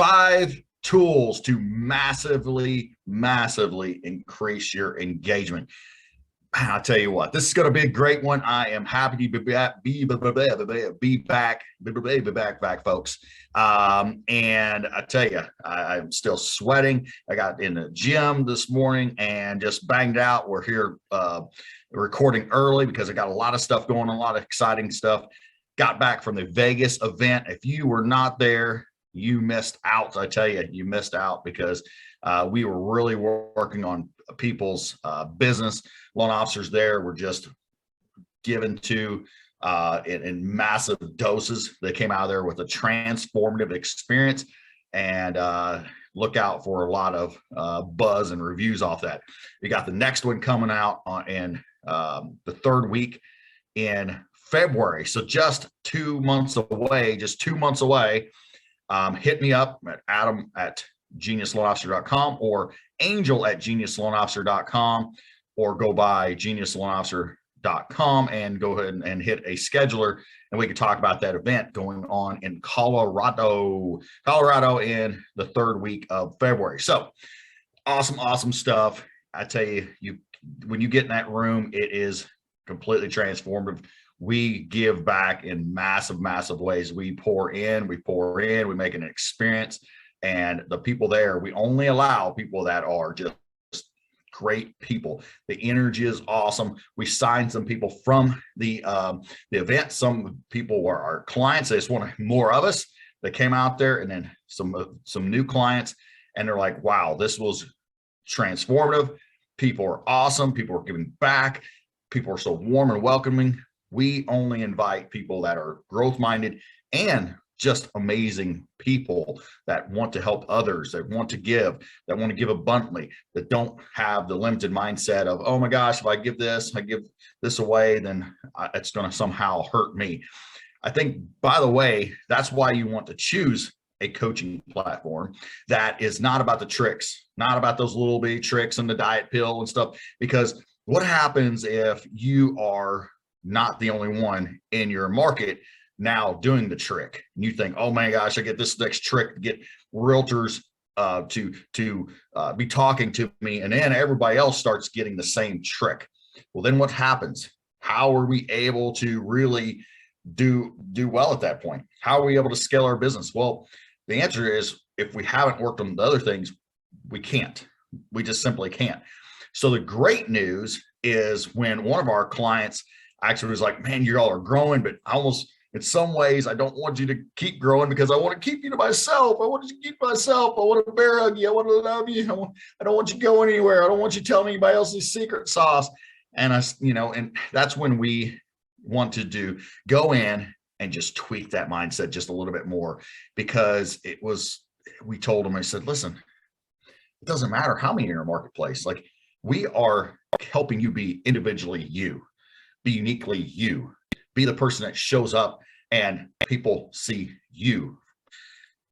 5 tools to massively increase your engagement. I'll tell you what, this is going to be a great one. I am happy to be back, folks. And I tell you, I'm still sweating. I got in the gym this morning and just banged out. We're here recording early because I got a lot of stuff going on, a lot of exciting stuff. Got back from the Vegas event. If you were not there, you missed out. I tell you, you missed out because we were really working on people's business. Loan officers there were just given to in massive doses. They came out of there with a transformative experience, and look out for a lot of buzz and reviews off that. We got the next one coming out in the third week in February. So just 2 months away, hit me up at adam@geniusloanofficer.com or angel@geniusloanofficer.com, or go by geniusloanofficer.com and go ahead and hit a scheduler, and we can talk about that event going on in Colorado in the third week of February. So awesome stuff. I tell you, when you get in that room, it is completely transformative. We give back in massive ways. We pour in, we make an experience. And the people there, we only allow people that are just great people. The energy is awesome. We signed some people from the event. Some people were our clients. They just wanted more of us. They came out there, and then some new clients, and they're like, wow, this was transformative. People are awesome. People are giving back. People are so warm and welcoming. We only invite people that are growth-minded and just amazing people that want to help others, that want to give abundantly, that don't have the limited mindset of, oh my gosh, if I give this away, then it's going to somehow hurt me. I think, by the way, that's why you want to choose a coaching platform that is not about the tricks, not about those little bitty tricks and the diet pill and stuff. Because what happens if you are not the only one in your market now doing the trick, and you think, oh my gosh, I get this next trick to get realtors to be talking to me, and then everybody else starts getting the same trick? Well, then what happens? How are we able to really do well at that point? How are we able to scale our business? Well, the answer is, if we haven't worked on the other things, we can't. We just simply can't. So the great news is, when one of our clients actually was like, man, you all are growing, but in some ways, I don't want you to keep growing because I want to keep you to myself. I want you to keep myself. I want to bear hug you. I want to love you. I don't want you going anywhere. I don't want you telling anybody else's secret sauce. And and that's when we want to go in and just tweak that mindset just a little bit more, because we told them, I said, listen, it doesn't matter how many in your marketplace. Like, we are helping you be individually you. Be uniquely you. Be the person that shows up and people see you.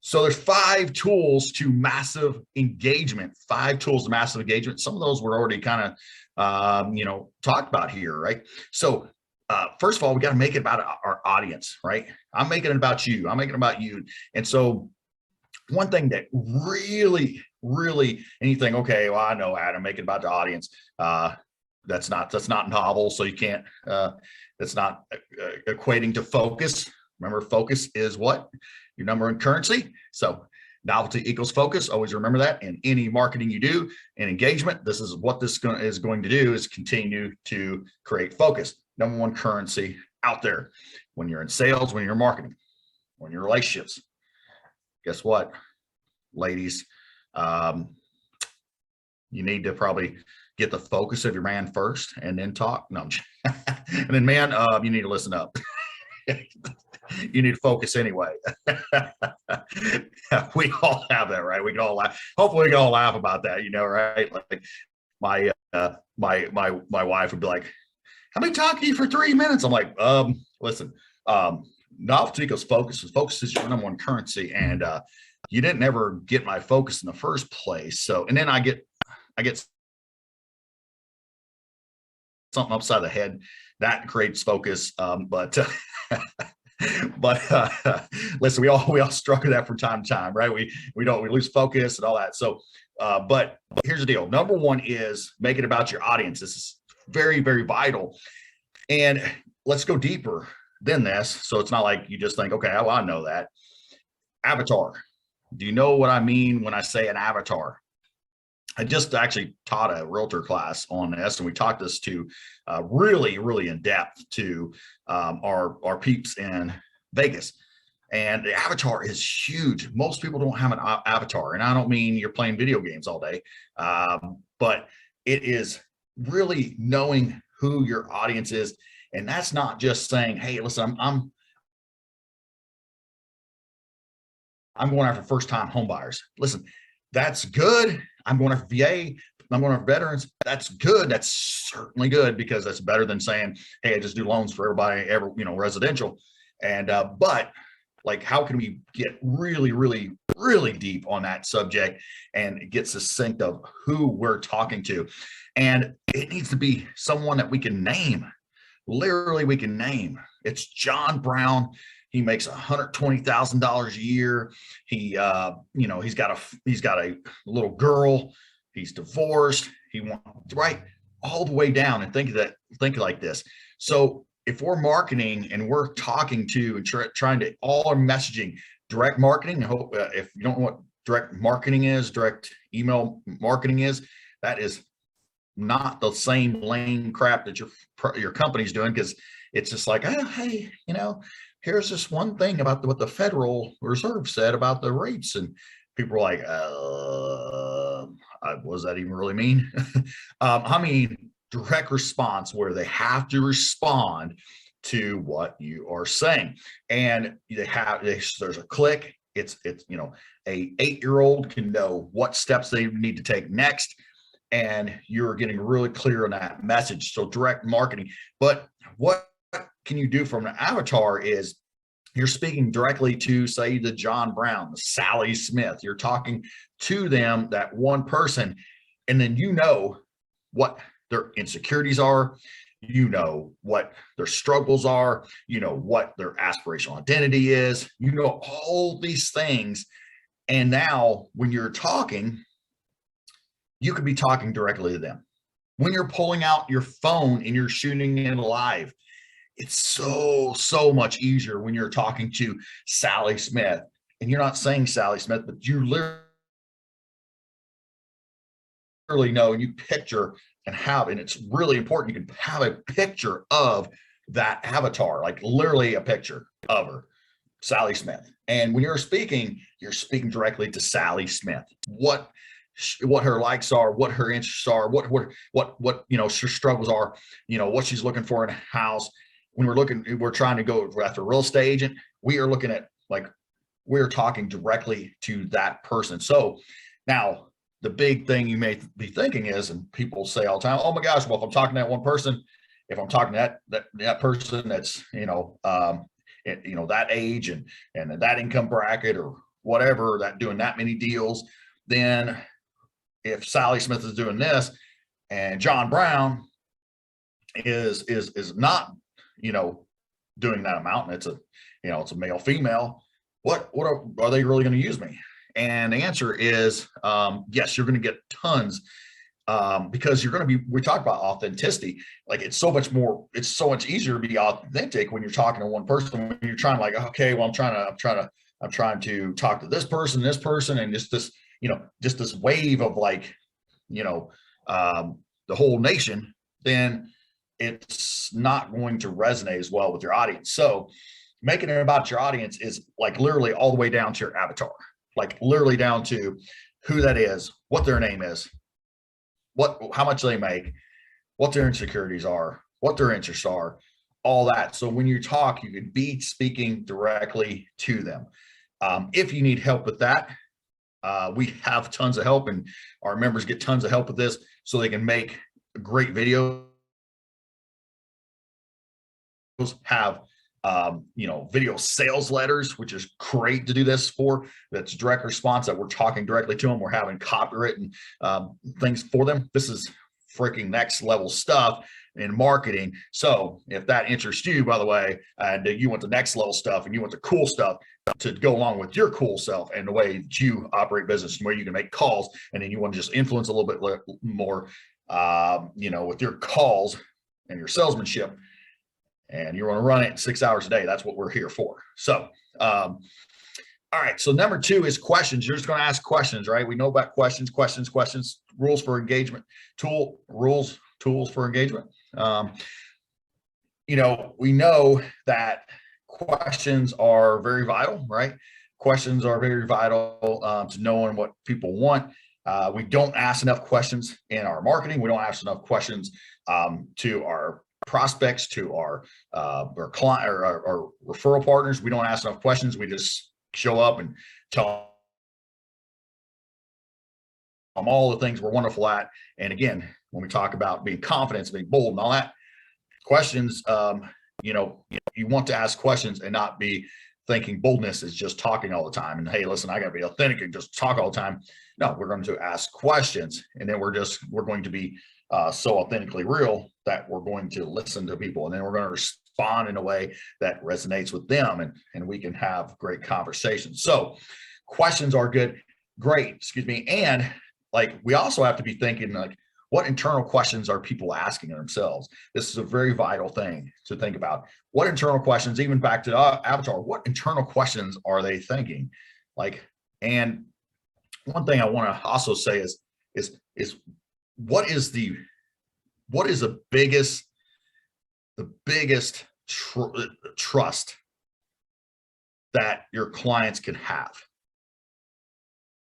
So there's 5 tools to massive engagement. 5 tools to massive engagement. Some of those were already kind of talked about here, right? So first of all, we got to make it about our audience, right? I'm making it about you. And so one thing that really, and you think, okay, well, I know, Adam, make it about the audience. That's not novel. So you can't, it's not equating to focus. Remember, focus is what? Your number one currency. So novelty equals focus. Always remember that in any marketing you do and engagement. This is what this is going to do, is continue to create focus. Number one currency out there when you're in sales, when you're marketing, when you're in relationships. Guess what, ladies? You need to probably get the focus of your man first and then talk. No, and then, man, you need to listen up. You need to focus anyway. We all have that, right? We can all laugh. Hopefully we can all laugh about that, right? Like my wife would be like, how many talk to you for 3 minutes? I'm like, listen, novelty equals focus. Focus is your number one currency. And you didn't ever get my focus in the first place. So, and then I get something upside the head that creates focus. But But listen, we all struggle with that from time to time, right? We lose focus and all that. So, but here's the deal. Number one is make it about your audience. This is very, very vital. And let's go deeper than this. So it's not like you just think, okay, well, I know that. Avatar. Do you know what I mean when I say an avatar? I just actually taught a realtor class on this, and we talked this to really, really in depth to our peeps in Vegas. And the avatar is huge. Most people don't have an avatar, and I don't mean you're playing video games all day, but it is really knowing who your audience is, and that's not just saying, "Hey, listen, I'm going after first-time home buyers." Listen, that's good. I'm going after VA. I'm going after veterans. That's good. That's certainly good, because that's better than saying, "Hey, I just do loans for everybody, residential." And but like, how can we get really, really, really deep on that subject and get succinct of who we're talking to? And it needs to be someone that we can name. Literally, we can name. It's John Brown. He makes $120,000 a year. He's got a little girl. He's divorced. He wants, right, all the way down, and think like this. So if we're marketing and we're talking to and trying to, all our messaging, direct marketing. I hope if you don't know what direct marketing is, direct email marketing is, that is not the same lame crap that your company's doing, because it's just like, oh, hey, here's this one thing about what the Federal Reserve said about the rates, and people are like, what does that even really mean? I mean, direct response, where they have to respond to what you are saying, and there's a click. It's a 8-year-old can know what steps they need to take next, and you're getting really clear on that message. So direct marketing. But what can you do from an avatar is you're speaking directly to, say, the John Brown, the Sally Smith. You're talking to them, that one person, and then what their insecurities are, what their struggles are, what their aspirational identity is, all these things. And now when you're talking, you could be talking directly to them. When you're pulling out your phone and you're shooting in live, it's so much easier when you're talking to Sally Smith, and you're not saying Sally Smith, but you literally know, and you picture and it's really important. You can have a picture of that avatar, like literally a picture of her, Sally Smith. And when you're speaking directly to Sally Smith. What her likes are, what her interests are, what her struggles are, what she's looking for in a house. When we're trying to go after a real estate agent, we are looking at, like, we're talking directly to that person. So now the big thing you may be thinking is, and people say all the time, oh my gosh, well, if I'm talking to that one person, if I'm talking to that person that's, that age and that income bracket or whatever, that doing that many deals, then if Sally Smith is doing this and John Brown is not, doing that amount, and it's a male female, what are they really going to use me? And the answer is, yes, you're going to get tons, because we talk about authenticity. Like, it's so much easier to be authentic when you're talking to one person. When you're trying, like, okay, well, I'm trying to talk to this person, and just this wave of, like, the whole nation, then it's not going to resonate as well with your audience. So making it about your audience is, like, literally all the way down to your avatar, like literally down to who that is, what their name is, how much they make, what their insecurities are, what their interests are, all that. So when you talk, you can be speaking directly to them. If you need help with that, we have tons of help, and our members get tons of help with this, so they can make great videos, have video sales letters, which is great to do this for. That's direct response, that we're talking directly to them. We're having copywritten things for them. This is freaking next level stuff in marketing. So if that interests you, by the way, and you want the next level stuff and you want the cool stuff to go along with your cool self and the way that you operate business and where you can make calls, and then you want to just influence a little bit more, with your calls and your salesmanship, and you want to run it 6 hours a day, that's what we're here for. So, all right. So number 2 is questions. You're just going to ask questions, right? We know about questions, rules for engagement, tools for engagement. We know that questions are very vital, right? Questions are very vital to knowing what people want. We don't ask enough questions in our marketing. We don't ask enough questions to our prospects, to our client or our referral partners. We don't ask enough questions. We just show up and tell them all the things we're wonderful at. And again, when we talk about being confident, being bold and all that, questions, you want to ask questions and not be thinking boldness is just talking all the time. And hey, listen, I got to be authentic and just talk all the time. No, we're going to ask questions, and then we're going to be so authentically real that we're going to listen to people, and then we're going to respond in a way that resonates with them, and we can have great conversations. So questions are good. Great. And like, we also have to be thinking like, what internal questions are people asking themselves? This is a very vital thing to think about. What internal questions, even back to Avatar, what internal questions are they thinking? And one thing I want to also say is what is the biggest trust that your clients can have?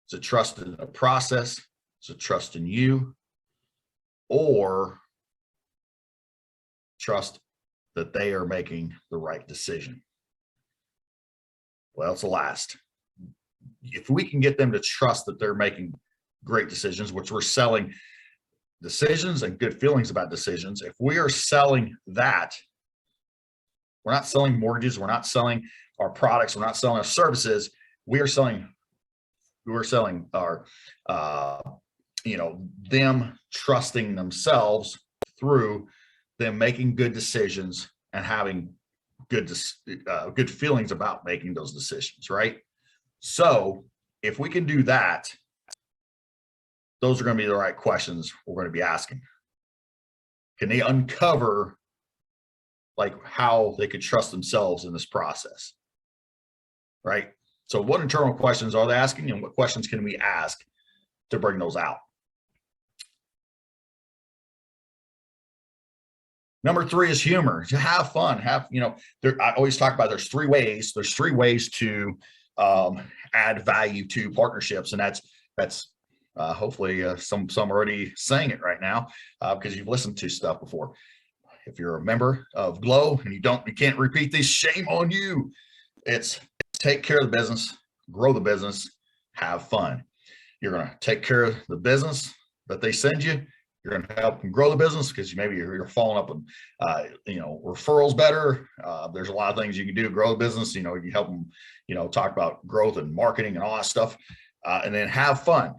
Is it trust in the process? Is it trust in you? Or trust that they are making the right decision? Well, it's the last. If we can get them to trust that they're making great decisions, which we're selling decisions and good feelings about decisions, if we are selling that, we're not selling mortgages, we're not selling our products, we're not selling our services, we are selling our them trusting themselves through them making good decisions and having good feelings about making those decisions, right? So if we can do that, those are going to be the right questions we're going to be asking. Can they uncover like how they could trust themselves in this process, right? So what internal questions are they asking, and what questions can we ask to bring those out? Number 3 is humor. To have fun. I always talk about there's three ways to add value to partnerships, and that's hopefully some already saying it right now because you've listened to stuff before. If you're a member of Glow and you can't repeat these, shame on you. It's take care of the business, grow the business, have fun. You're going to take care of the business that they send you. You're going to help them grow the business because maybe you're following up on, referrals better. There's a lot of things you can do to grow the business. You help them, talk about growth and marketing and all that stuff. And then have fun,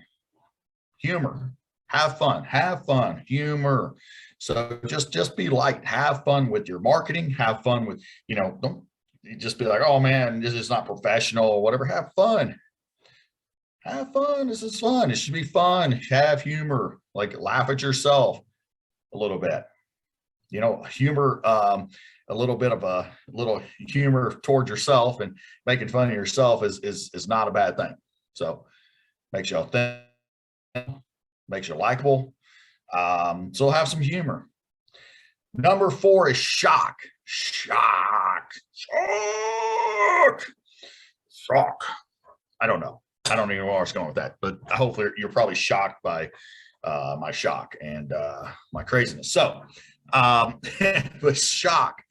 humor, have fun, humor. So just be light, have fun with your marketing, have fun with, don't just be like, oh man, this is not professional or whatever. Have fun. Have fun. This is fun. It should be fun. Have humor, like laugh at yourself a little bit. Humor, a little bit of a little humor towards yourself and making fun of yourself is not a bad thing. So makes you authentic, makes you likable. So have some humor. Number 4 is shock. Shock. I don't know. I don't even know where I was going with that, but hopefully you're probably shocked by my shock and my craziness. So, but shock,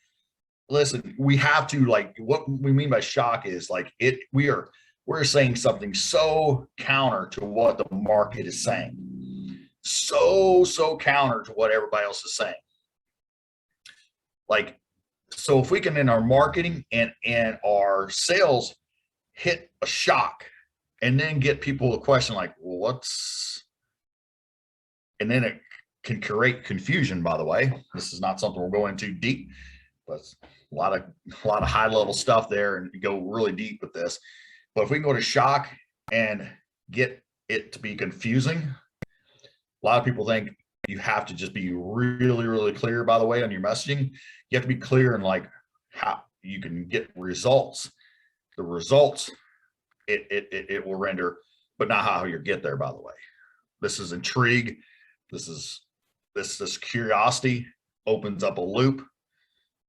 listen, we have to, like, what we mean by shock is like we're saying something so counter to what the market is saying. So counter to what everybody else is saying. Like, so if we can, in our marketing and our sales, hit a shock, and then get people a question like, well, and then it can create confusion, by the way. This is not something we're going too deep, but a lot of high level stuff there, and go really deep with this. But if we can go to shock and get it to be confusing, a lot of people think you have to just be really, really clear, by the way, on your messaging. You have to be clear in like how you can get results. The results it will render, but not how you get there, by the way. This is intrigue. This curiosity opens up a loop,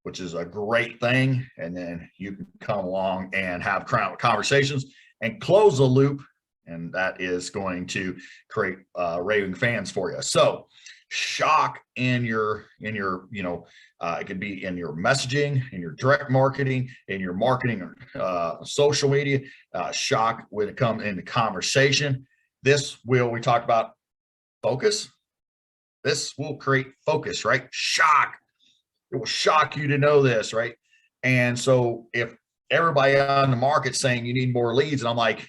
which is a great thing. And then you can come along and have conversations and close the loop. And that is going to create raving fans for you. So shock in your, it could be in your messaging, in your direct marketing, in your marketing, social media, shock when it comes into conversation. We talked about focus. This will create focus, right? Shock. It will shock you to know this, right? And so if everybody on the market's saying you need more leads, and I'm like,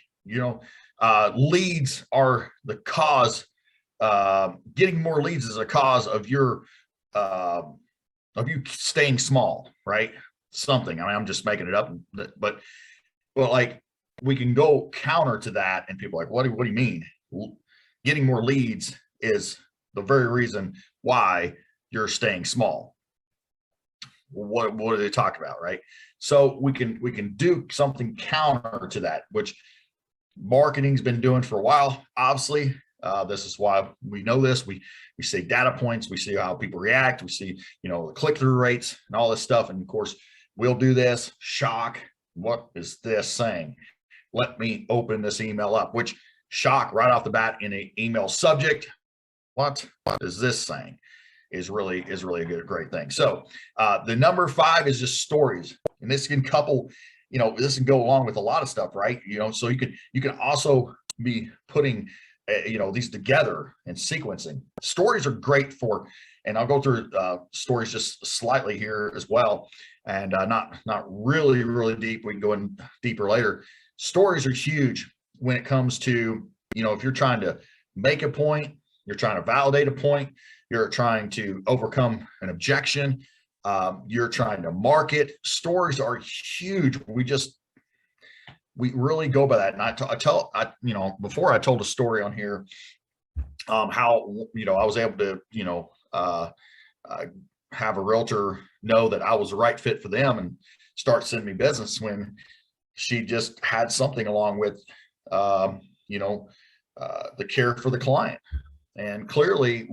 leads are the cause. Getting more leads is a cause of you staying small, right? Something. I mean, I'm just making it up, but like we can go counter to that, and people are like, what do you mean? Getting more leads is the very reason why you're staying small. What are they talking about, right? So we can do something counter to that, which marketing's been doing for a while. Obviously, this is why we know this. We see data points, we see how people react, we see the click-through rates and all this stuff. And of course, we'll do this. Shock. What is this saying? Let me open this email up. Which shock right off the bat in an email subject. What is this saying? Is really a great thing. So the number 5 is just stories, and this can couple. This can go along with a lot of stuff, right? So you can also be putting these together and sequencing. Stories are great for, and I'll go through stories just slightly here as well, and not really deep. We can go in deeper later. Stories are huge when it comes to if you're trying to make a point, you're trying to validate a point, you're trying to overcome an objection, you're trying to market. Stories are huge. We really go by that. And before I told a story on here, how, I was able to, have a realtor know that I was the right fit for them and start sending me business when she just had something along with, the care for the client. And clearly,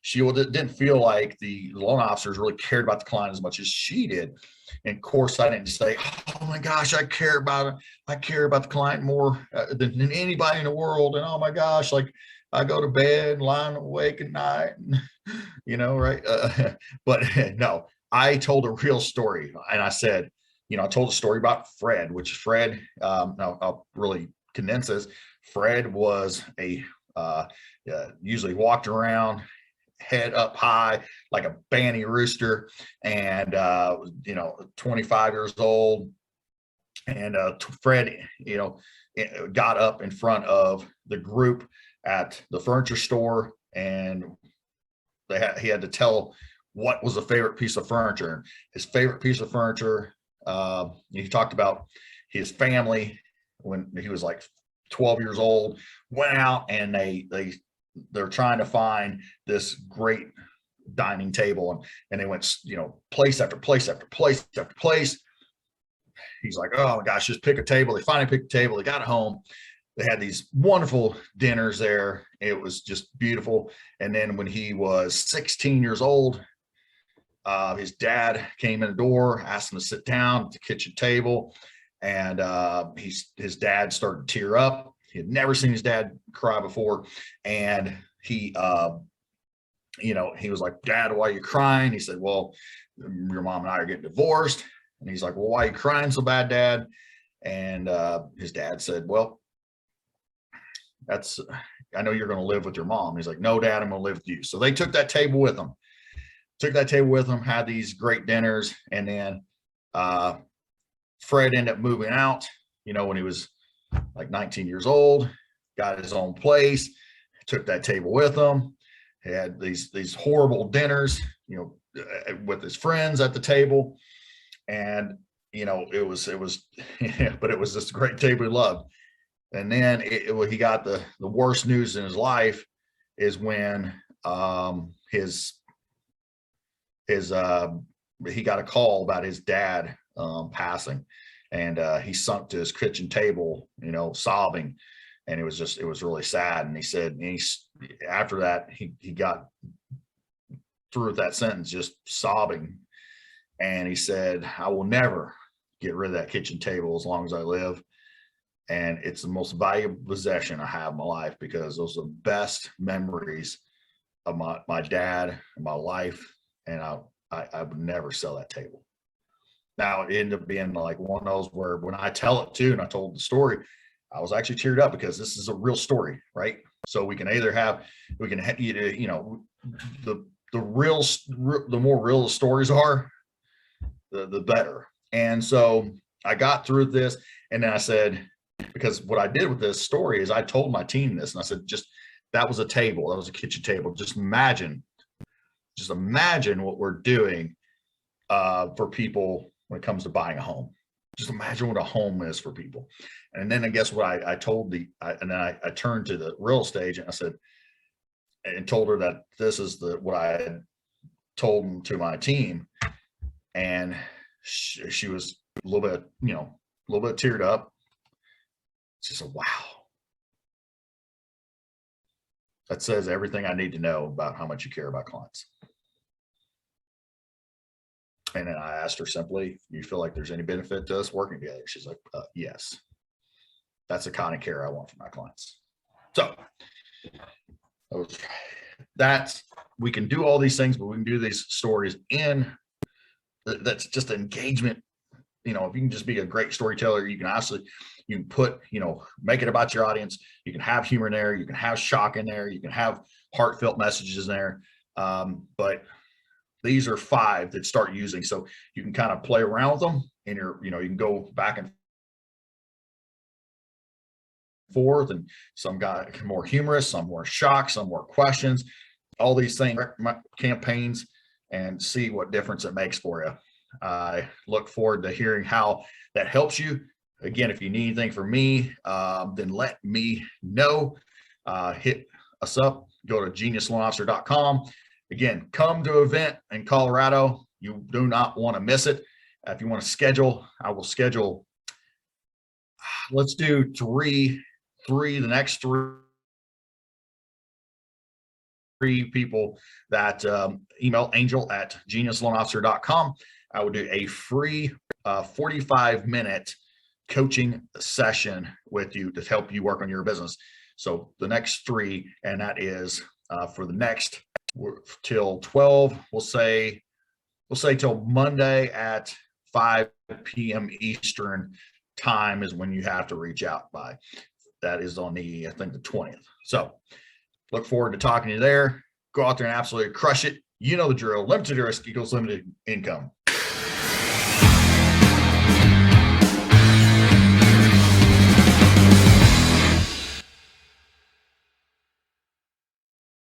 she didn't feel like the loan officers really cared about the client as much as she did. And of course, I didn't say, "Oh my gosh, I care about the client more than anybody in the world." And oh my gosh, like I go to bed, lying awake at night, and, right? But no, I told a real story, and I said, I told a story about Fred, which Fred. I'll really condense this. Fred was usually walked around head up high like a banty rooster, and 25 years old. And Fred got up in front of the group at the furniture store, and he had to tell what was a favorite piece of furniture. His favorite piece of furniture, he talked about his family when he was like 12 years old, went out and they're trying to find this great dining table, and they went, place after place after place after place. He's like, oh my gosh, just pick a table. They finally picked a table. They got it home. They had these wonderful dinners there. It was just beautiful. And then when he was 16 years old, his dad came in the door, asked him to sit down at the kitchen table. And his dad started to tear up. He had never seen his dad cry before. And he was like, "Dad, why are you crying?" He said, "Well, your mom and I are getting divorced." And he's like, "Well, why are you crying so bad, Dad?" And his dad said, "Well, I know you're going to live with your mom." He's like, "No, Dad, I'm going to live with you." So they took that table with them, had these great dinners. And then Fred ended up moving out, when he was like 19 years old, got his own place, took that table with him. He had these horrible dinners, with his friends at the table, and it was but it was just a great table he loved. And then he got the worst news in his life is when his he got a call about his dad passing, and he sunk to his kitchen table, sobbing, and it was really sad. And he said, after that, he got through with that sentence just sobbing, and he said, I will never get rid of that kitchen table as long as I live. And it's the most valuable possession I have in my life, because those are the best memories of my dad and my life. And I would never sell that table. Now, it ended up being like one of those where when I tell it too, and I told the story, I was actually cheered up, because this is a real story, right? So we can either the more real the stories are, the better. And so I got through this, and then I said, because what I did with this story is I told my team this, and I said, that was a table, that was a kitchen table. Just imagine what we're doing for people when it comes to buying a home. Just imagine what a home is for people. And then I guess what I told and then I turned to the real estate, and I said, and told her that this is what I had told to my team. And she was a little bit teared up. She said, wow, that says everything I need to know about how much you care about clients. And then I asked her simply, you feel like there's any benefit to us working together? She's like, yes. That's the kind of care I want for my clients. So we can do all these things, but we can do these stories that's just engagement. If you can just be a great storyteller, you can put, make it about your audience. You can have humor in there. You can have shock in there. You can have heartfelt messages in there. But these are 5 that start using. So you can kind of play around with them, and you can go back and forth, and some got more humorous, some more shock, some more questions, all these things, campaigns, and see what difference it makes for you. I look forward to hearing how that helps you. Again, if you need anything from me, then let me know. Hit us up, go to geniusloanofficer.com. Again, come to an event in Colorado. You do not want to miss it. If you want to schedule, I will schedule. Let's do the next three people that email angel@geniusloanofficer.com. I will do a free 45-minute coaching session with you to help you work on your business. So the next 3, and that is for the next till 12, we'll say till Monday at 5 p.m. Eastern time is when you have to reach out by. That is on I think the 20th. So look forward to talking to you there. Go out there and absolutely crush it. You know the drill. Limited risk equals limited income.